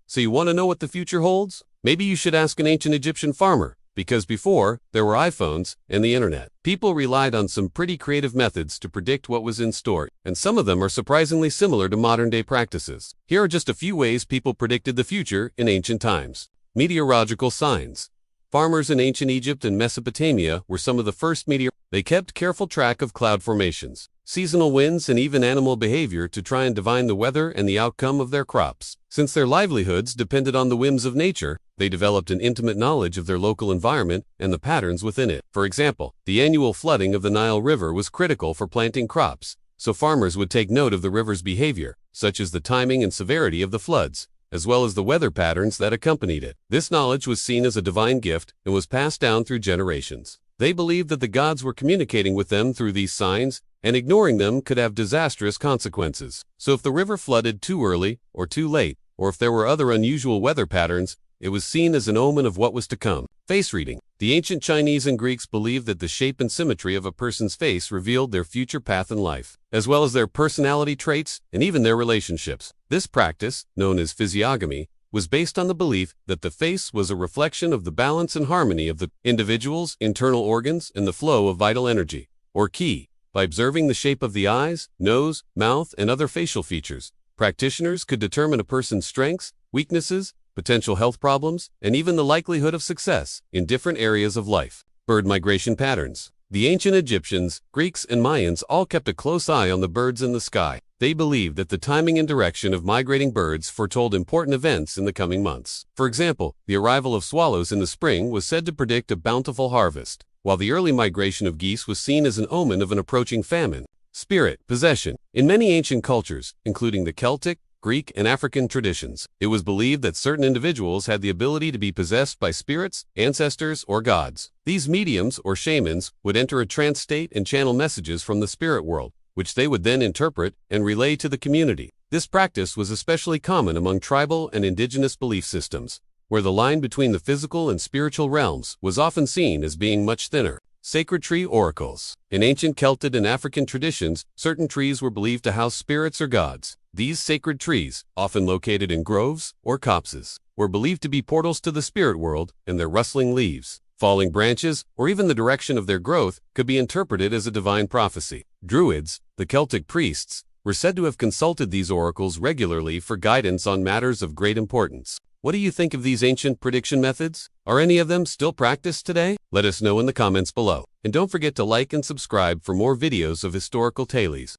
So you want to know what the future holds? Maybe you should ask an ancient Egyptian farmer, because before there were iPhones and the internet, people relied on some pretty creative methods to predict what was in store, and some of them are surprisingly similar to modern-day practices. Here are just a few ways people predicted the future in ancient times. Meteorological signs. Farmers in ancient Egypt and Mesopotamia were some of the first They kept careful track of cloud formations, seasonal winds, and even animal behavior to try and divine the weather and the outcome of their crops. Since their livelihoods depended on the whims of nature, they developed an intimate knowledge of their local environment and the patterns within it. For example, the annual flooding of the Nile River was critical for planting crops, so farmers would take note of the river's behavior, such as the timing and severity of the floods, as well as the weather patterns that accompanied it. This knowledge was seen as a divine gift and was passed down through generations. They believed that the gods were communicating with them through these signs, and ignoring them could have disastrous consequences. So if the river flooded too early or too late, or if there were other unusual weather patterns, it was seen as an omen of what was to come. Face reading. The ancient Chinese and Greeks believed that the shape and symmetry of a person's face revealed their future path in life, as well as their personality traits and even their relationships. This practice, known as physiognomy, was based on the belief that the face was a reflection of the balance and harmony of the individual's internal organs and the flow of vital energy, or qi. By observing the shape of the eyes, nose, mouth, and other facial features, practitioners could determine a person's strengths, weaknesses, potential health problems, and even the likelihood of success in different areas of life. Bird migration patterns. The ancient Egyptians, Greeks, and Mayans all kept a close eye on the birds in the sky. They believed that the timing and direction of migrating birds foretold important events in the coming months. For example, the arrival of swallows in the spring was said to predict a bountiful harvest, while the early migration of geese was seen as an omen of an approaching famine. Spirit possession. In many ancient cultures, including the Celtic, Greek, and African traditions, it was believed that certain individuals had the ability to be possessed by spirits, ancestors, or gods. These mediums, or shamans, would enter a trance state and channel messages from the spirit world, which they would then interpret and relay to the community. This practice was especially common among tribal and indigenous belief systems, where the line between the physical and spiritual realms was often seen as being much thinner. Sacred tree oracles. In ancient Celtic and African traditions, certain trees were believed to house spirits or gods. These sacred trees, often located in groves or copses, were believed to be portals to the spirit world, and their rustling leaves, falling branches, or even the direction of their growth could be interpreted as a divine prophecy. Druids, the Celtic priests, were said to have consulted these oracles regularly for guidance on matters of great importance. What do you think of these ancient prediction methods? Are any of them still practiced today? Let us know in the comments below. And don't forget to like and subscribe for more videos of historical tales.